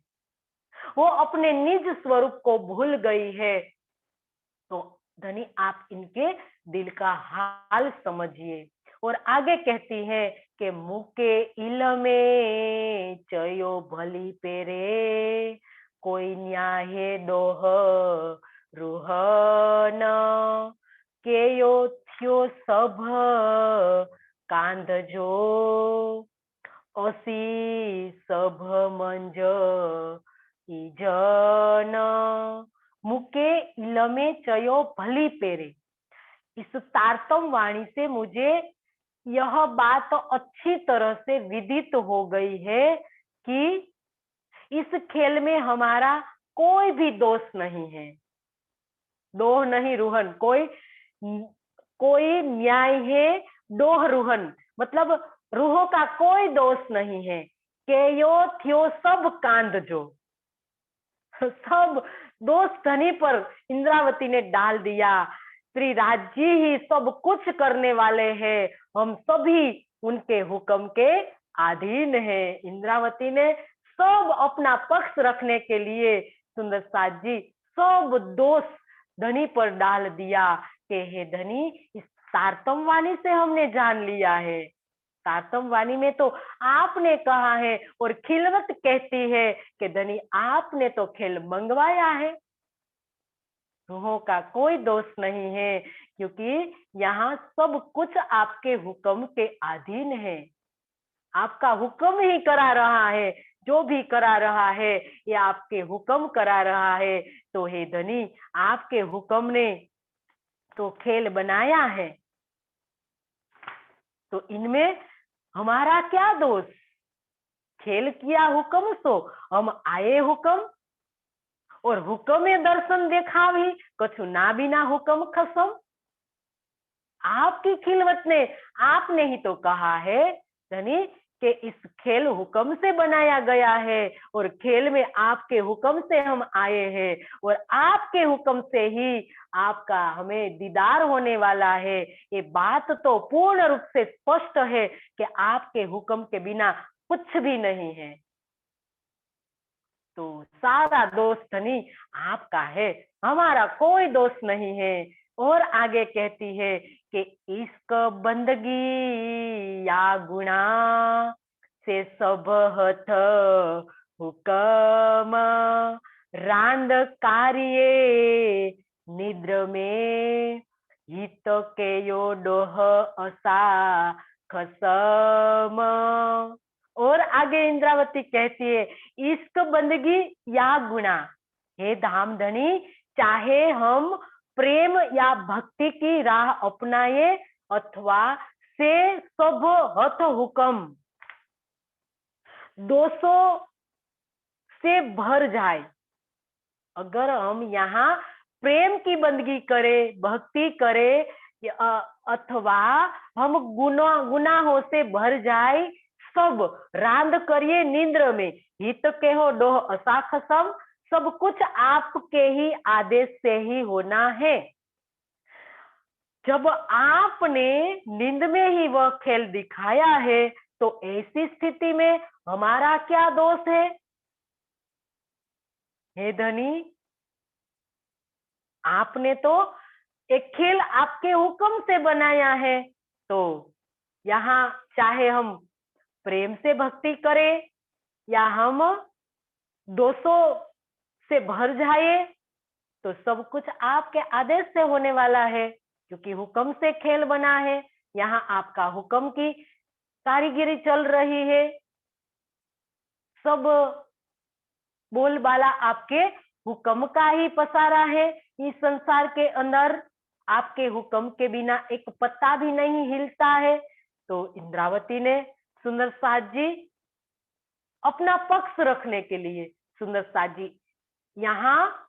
S1: वो अपने निज स्वरूप को भूल गई है। तो धनी आप इनके दिल का हाल समझिए। और आगे कहती है कि मुके इलमे चयो भली पेरे कोई न्याहे दोह रुहन केयो थ्यो सभ कांधजो असी सभ मंज ईजन मुके इलमे चयो भली पेरे। इस तारतम वाणी से मुझे यह बात तो अच्छी तरह से विदित हो गई है कि इस खेल में हमारा कोई भी दोष नहीं है, दोह नहीं रुहन, कोई न्याय है दोह रुहन, मतलब रूहों का कोई दोष नहीं है। केयो थियो सब कांध जो, सब दोष धनी पर इंद्रावती ने डाल दिया। श्री राज जी ही सब कुछ करने वाले हैं, हम सभी उनके हुक्म के अधीन हैं। इंद्रावती ने सब अपना पक्ष रखने के लिए सुंदर साज जी सब दोष धनी पर डाल दिया कि हे धनी इस तारतम वाणी से हमने जान लिया है, तारतम वाणी में तो आपने कहा है और खिलवत कहती है कि धनी आपने तो खेल मंगवाया है, रूहों का कोई दोष नहीं है क्योंकि यहाँ सब कुछ आपके हुक्म के अधीन है, आपका हुक्म ही करा रहा है, जो भी करा रहा है ये आपके हुक्म करा रहा है। तो हे धनी आपके हुक्म ने तो खेल बनाया है, तो इनमें हमारा क्या दोष, खेल किया हुक्म सो हम आए हुक्म और हुक्म दर्शन देखा भी कछु ना बिना हुक्म खसम। आपकी खिलवत ने आपने ही तो कहा है धनी कि इस खेल हुक्म से बनाया गया है और खेल में आपके हुक्म से हम आए हैं और आपके हुक्म से ही आपका हमें दीदार होने वाला है। ये बात तो पूर्ण रूप से स्पष्ट है कि आपके हुक्म के बिना कुछ भी नहीं है, तो सारा दोष धनी आपका है, हमारा कोई दोष नहीं है। और आगे कहती है कि इश्क बंदगी या गुणा से सब हथ हुकम रांद कार्य निद्र में हित के यो डोह असा खसम। और आगे इंद्रावती कहती है इश्क बंदगी या गुणा, हे धामधनी चाहे हम प्रेम या भक्ति की राह अपनाए अथवा से सब हथ हुक्म दोषों से भर जाए, अगर हम यहाँ प्रेम की बंदगी करें, भक्ति करें अथवा हम गुनाहों से भर जाए, सब रांद करिए निंद्र में हित के हो डोह असाखसम, सब कुछ आपके ही आदेश से ही होना है। जब आपने नींद में ही वह खेल दिखाया है तो ऐसी स्थिति में हमारा क्या दोष है। हे धनी आपने तो एक खेल आपके हुक्म से बनाया है, तो यहाँ चाहे हम प्रेम से भक्ति करें या हम दोषों से भर जाए तो सब कुछ आपके आदेश से होने वाला है, क्योंकि हुक्म से खेल बना है। यहाँ आपका हुक्म की कारीगिरी चल रही है। सब बोलबाला आपके हुक्म का ही पसारा है। इस संसार के अंदर आपके हुक्म के बिना एक पत्ता भी नहीं हिलता है। तो इंद्रावती ने सुंदर साज जी अपना पक्ष रखने के लिए, सुंदर साज जी यहाँ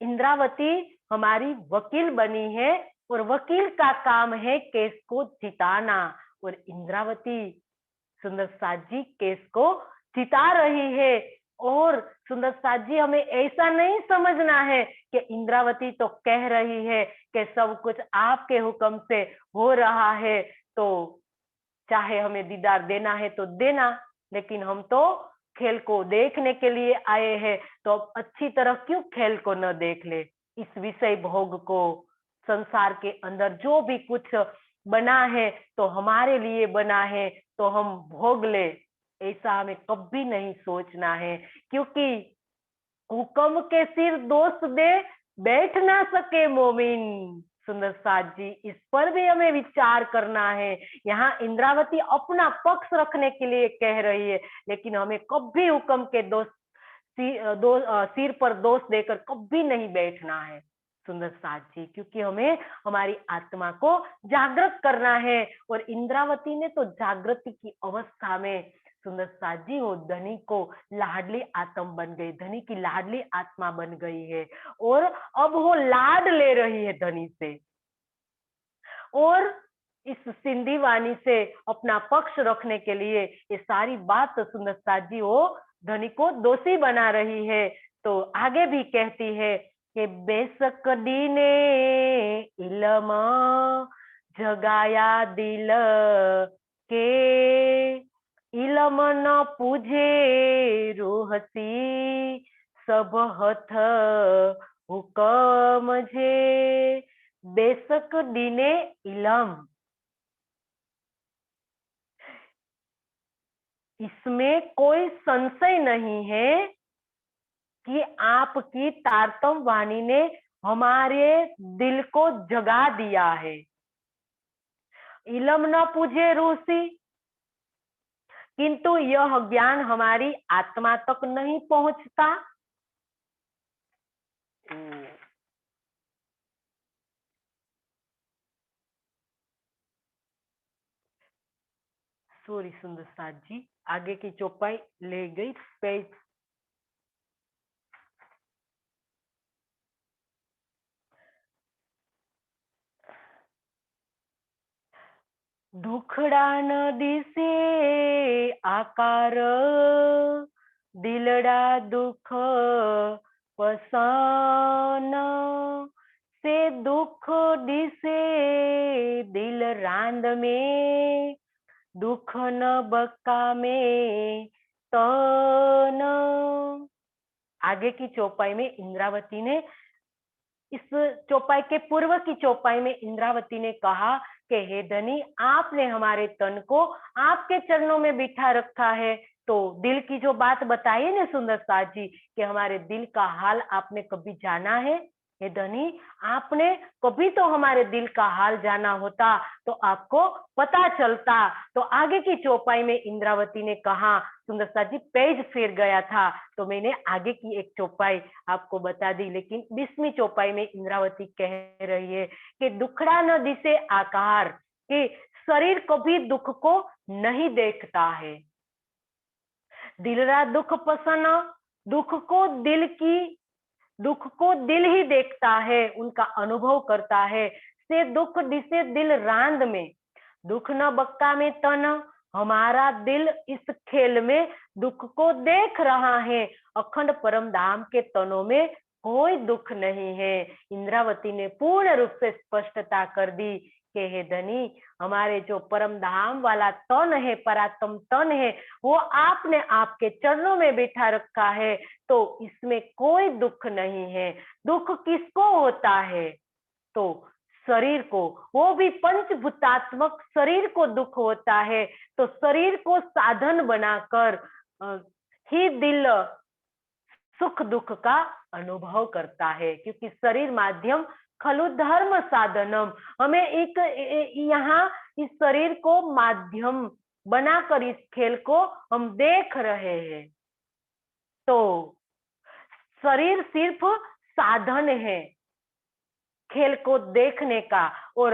S1: इंद्रावती हमारी वकील बनी है, और वकील का काम है केस को जिताना। और इंद्रावती सुंदर साज जी केस को जिता रही है। और सुंदर साज जी हमें ऐसा नहीं समझना है कि इंद्रावती तो कह रही है कि सब कुछ आपके हुक्म से हो रहा है, तो चाहे हमें दीदार देना है तो देना, लेकिन हम तो खेल को देखने के लिए आए हैं, तो अब अच्छी तरह क्यों खेल को न देख ले। इस विषय भोग को, संसार के अंदर जो भी कुछ बना है तो हमारे लिए बना है, तो हम भोग ले, ऐसा हमें कभी नहीं सोचना है। क्योंकि हुक्म के सिर दोस्त दे बैठ ना सके मोमिन। सुंदर साज जी इस पर भी हमें विचार करना है। यहाँ इंद्रावती अपना पक्ष रखने के लिए कह रही है, लेकिन हमें कभी हुक्म के सिर पर दोष देकर कभी नहीं बैठना है, सुंदर साज जी, क्योंकि हमें हमारी आत्मा को जागृत करना है। और इंद्रावती ने तो जागृति की अवस्था में, सुंदर साज जी, वो धनी को लाडली आत्मा बन गई, धनी की लाडली आत्मा बन गई है, और अब वो लाड ले रही है धनी से, और इस सिंधी वाणी से अपना पक्ष रखने के लिए ये सारी बात सुंदर साज जी वो धनी को दोषी बना रही है। तो आगे भी कहती है कि बेशक दीने इलम जगाया दिल के, इलम न पूजे रोहसी सब हथ हुकम जे। बेशक दीने इलम, इसमें कोई संशय नहीं है कि आपकी तारतम वाणी ने हमारे दिल को जगा दिया है। इलम न पूजे रूसी, किंतु यह ज्ञान हमारी आत्मा तक नहीं पहुंचता। सॉरी सुंदर साथ जी, आगे की चौपाई ले गई पेज। दुखड़ा न दिसे आकार, दिलड़ा दुख पसान, से दुख दिसे दिल रांद में, दुख न बक्का में तन। आगे की चौपाई में इंद्रावती ने, इस चौपाई के पूर्व की चौपाई में इंद्रावती ने कहा कि हे धनी, आपने हमारे तन को आपके चरणों में बिठा रखा है। तो दिल की जो बात बताई है ना सुंदर साथ जी, कि हमारे दिल का हाल आपने कभी जाना है? हे धनी, आपने कभी तो हमारे दिल का हाल जाना होता तो आपको पता चलता। तो आगे की चौपाई में इंद्रावती ने कहा, सुंदर साथ जी पेज फिर गया था तो मैंने आगे की एक चौपाई आपको बता दी, लेकिन 20वीं चौपाई में इंद्रावती कह रही है कि दुखड़ा न दिसे आकार, कि शरीर कभी दुख को नहीं देखता है। दिलरा दुख पसना, दुख को दिल ही देखता है, उनका अनुभव करता है। से दुख दिसे दिल रांद में, दुख न बक्का में तन, हमारा दिल इस खेल में दुख को देख रहा है। अखंड परम धाम के तनों में कोई दुख नहीं है। इंद्रावती ने पूर्ण रूप से स्पष्टता कर दी कि हे धनी, हमारे जो परम धाम वाला तन है, परात्म तन है, वो आपने आपके चरणों में बैठा रखा है, तो इसमें कोई दुख नहीं है। दुख किसको होता है? तो शरीर को, वो भी पंचभूतात्मक शरीर को दुख होता है। तो शरीर को साधन बनाकर ही दिल सुख दुख का अनुभव करता है, क्योंकि शरीर माध्यम खलु धर्म साधनम, हमें एक यहाँ इस शरीर को माध्यम बनाकर इस खेल को हम देख रहे हैं। तो शरीर सिर्फ साधन है खेल को देखने का, और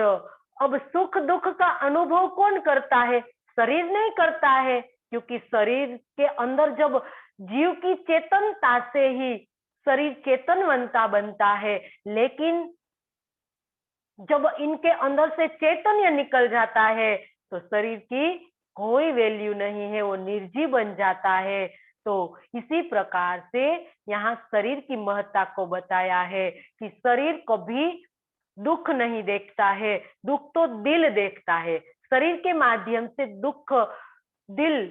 S1: अब सुख दुख का अनुभव कौन करता है? शरीर नहीं करता है, क्योंकि शरीर के अंदर जब जीव की चेतनता से ही शरीर चेतनवंता बनता है, लेकिन जब इनके अंदर से चैतन्य निकल जाता है तो शरीर की कोई वैल्यू नहीं है, वो निर्जीव बन जाता है। तो इसी प्रकार से यहाँ शरीर की महत्ता को बताया है कि शरीर कभी दुख नहीं देखता है, दुख तो दिल देखता है। शरीर के माध्यम से दुख दिल,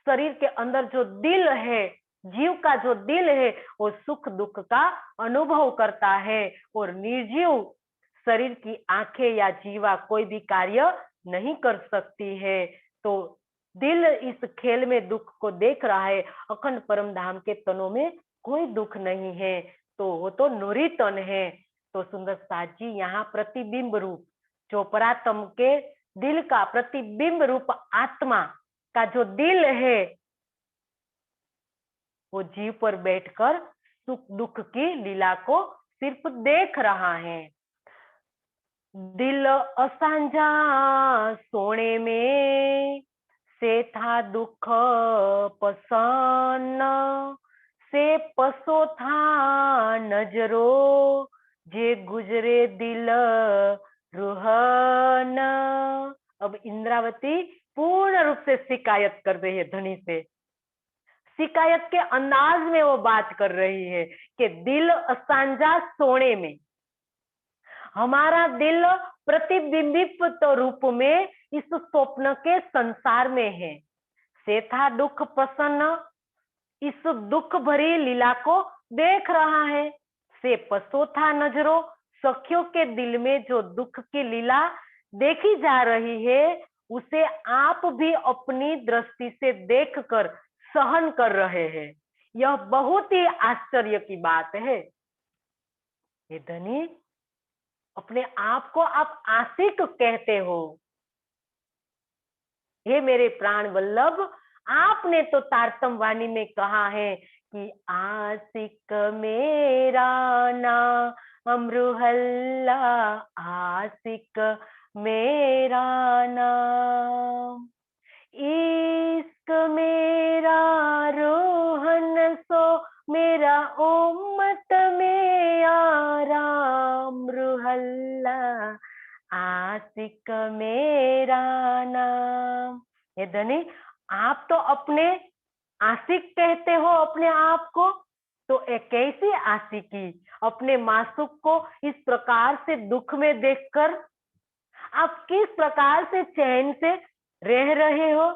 S1: शरीर के अंदर जो दिल है, जीव का जो दिल है, वो सुख दुख का अनुभव करता है, और निर्जीव शरीर की आंखें या जीवा कोई भी कार्य नहीं कर सकती है। तो दिल इस खेल में दुख को देख रहा है। अखंड परम धाम के तनों में कोई दुख नहीं है, तो वो तो नूरी तन है। तो सुंदर साथ जी यहाँ प्रतिबिंब रूप जो परात्म के दिल का प्रतिबिंब रूप आत्मा का जो दिल है, वो जीव पर बैठकर सुख दुख की लीला को सिर्फ देख रहा है। दिल असांजा सोने में से था दुख पसन्न, से पसो था नजरो जे गुजरे दिल रुहन। अब इंद्रावती पूर्ण रूप से शिकायत कर रही है धनी से, शिकायत के अंदाज में वो बात कर रही है कि दिल असांजा सोने में, हमारा दिल प्रतिबिंबित तो रूप में इस स्वप्न के संसार में है। सेथा दुख प्रसन्न, इस दुख भरी लीला को देख रहा है। से पसोथा नजरो, सखियों के दिल में जो दुख की लीला देखी जा रही है, उसे आप भी अपनी दृष्टि से देखकर सहन कर रहे हैं। यह बहुत ही आश्चर्य की बात है। ये धनी, अपने आप को आप आशिक कहते हो। हे मेरे प्राण वल्लभ, आपने तो तारतम वाणी में कहा है कि आशिक मेरा नाम रुहल्ला, आशिक मेरा नाम, इश्क मेरा रोहन सो, मेरा उम्मत में आराम रुहल्ला, आशिक मेरा नाम। ये धनी, आप तो अपने आशिक कहते हो अपने आप को, तो एक कैसी आशिकी, अपने मासूक को इस प्रकार से दुख में देखकर आप किस प्रकार से चैन से रह रहे हो?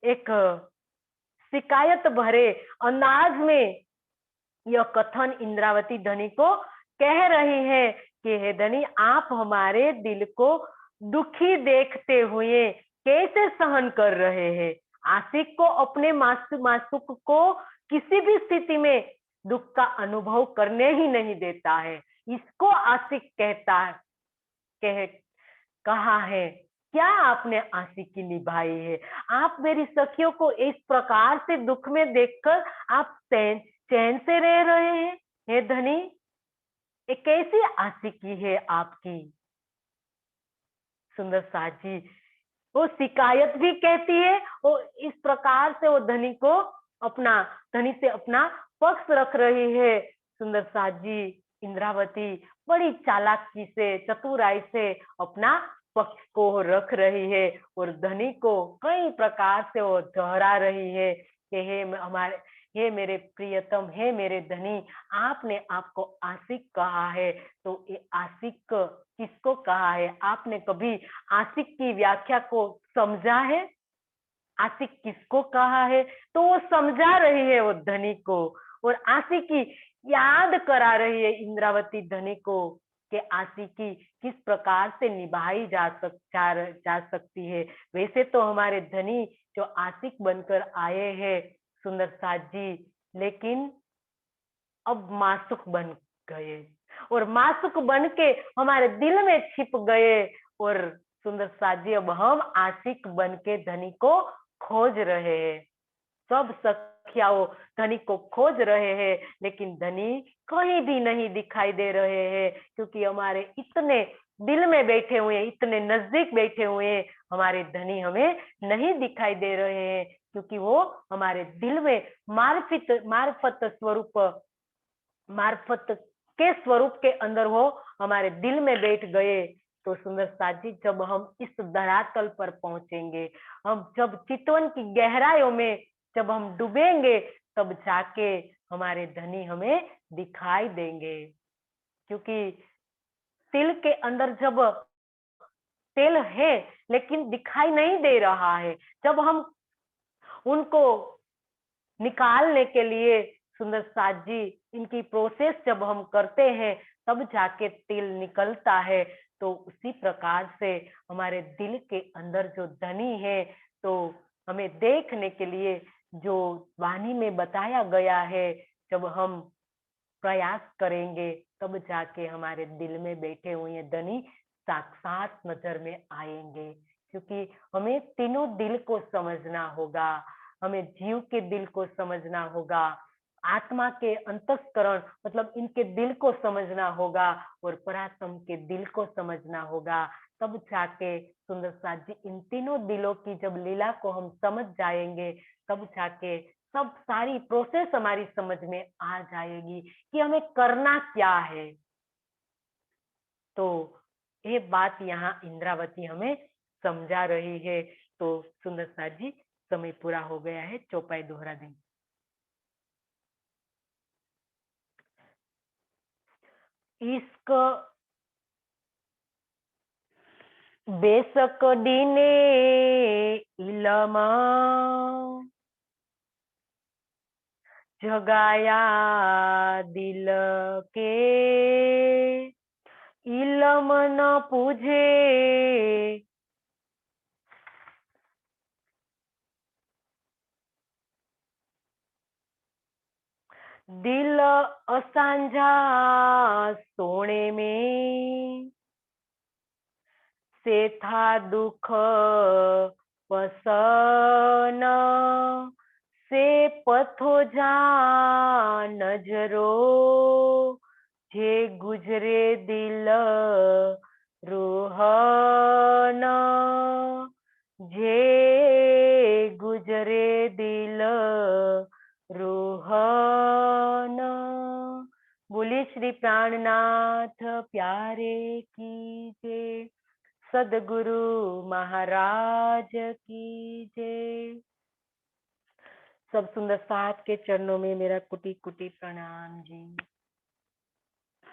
S1: एक शिकायत भरे अंदाज में यह कथन इंद्रावती धनी को कह रही है कि हे धनी, आप हमारे दिल को दुखी देखते हुए कैसे सहन कर रहे हैं? आशिक को अपने मासूक को किसी भी स्थिति में दुख का अनुभव करने ही नहीं देता है। इसको आशिक कहता है, कहा है। क्या आपने आशिकी निभाई है? आप मेरी सखियों को इस प्रकार से दुख में देखकर आप चैन से रह रहे हैं? हे धनी, एक कैसी आशिकी है आपकी? सुंदर साथ जी वो शिकायत भी कहती है, वो इस प्रकार से वो धनी से अपना पक्ष रख रही है। सुंदर साथ जी, इंद्रावती बड़ी चालाकी से, चतुराई से अपना पक्ष को रख रही है, और धनी को कई प्रकार से वो दोहरा रही है कि हे मेरे प्रियतम, हे मेरे धनी, आपने आपको आशिक कहा है, तो ये आशिक किसको कहा है? आपने कभी आशिक की व्याख्या को समझा है? आशिक किसको कहा है? तो वो समझा रही है वो धनी को, और आशिकी याद करा रही है इंद्रावती धनी को कि आशिकी किस प्रकार से निभाई जा सकती है। वैसे तो हमारे धनी जो आशिक बनकर आए हैं सुंदर साथ जी, लेकिन अब मासूक बन गए और मासूक बन के हमारे दिल में छिप गए। और सुंदर साथ जी, अब हम आशिक बन के धनी को खोज रहे हैं। सब सखियाओं धनी को खोज रहे हैं, लेकिन धनी कहीं भी नहीं दिखाई दे रहे हैं, क्योंकि हमारे इतने दिल में बैठे हुए हैं, इतने नजदीक बैठे हुए हैं, हमारे धनी हमें नहीं दिखाई दे रहे हैं, क्योंकि वो हमारे दिल में मार्फत मार्फत स्वरूप मार्फत के स्वरूप के अंदर वो हमारे दिल में बैठ गए। तो सुंदर साथ जी, जब हम इस धरातल पर पहुंचेंगे, हम जब चितवन की गहराइयों में जब हम डूबेंगे, तब जाके हमारे धनी हमें दिखाई देंगे। क्योंकि तिल के अंदर जब तेल है लेकिन दिखाई नहीं दे रहा है, जब हम उनको निकालने के लिए सुंदर साथ जी इनकी प्रोसेस जब हम करते हैं, तब जाके तिल निकलता है। तो उसी प्रकार से हमारे दिल के अंदर जो धनी है, तो हमें देखने के लिए जो वाणी में बताया गया है, जब हम प्रयास करेंगे, तब जाके हमारे दिल में बैठे हुए धनी साक्षात नजर में आएंगे। क्योंकि हमें तीनों दिल को समझना होगा, हमें जीव के दिल को समझना होगा, आत्मा के अंतस्करण मतलब इनके दिल को समझना होगा, और परात्म के दिल को समझना होगा। तब जाके सुंदर साथ जी इन तीनों दिलों की जब लीला को हम समझ जाएंगे, तब जाके सब सारी प्रोसेस हमारी समझ में आ जाएगी कि हमें करना क्या है। तो ये बात यहाँ इंद्रावती हमें समझा रही है। तो सुंदर साथ जी, समय पूरा हो गया है, चौपाई दोहरा दें। इश्क बेशक दीने इलमा जगाया दिल के, इलम न पूझे दिल असांझा सोने में, से था दुख पसन, से पथो जा नजरो, जे गुजरे दिल रूहन, जे गुजरे दिल रूहन। बोलिए श्री प्राणनाथ प्यारे की जय, सदगुरु महाराज की जय। सब सुंदर साथ के चरणों में मेरा कुटी कुटी प्रणाम जी।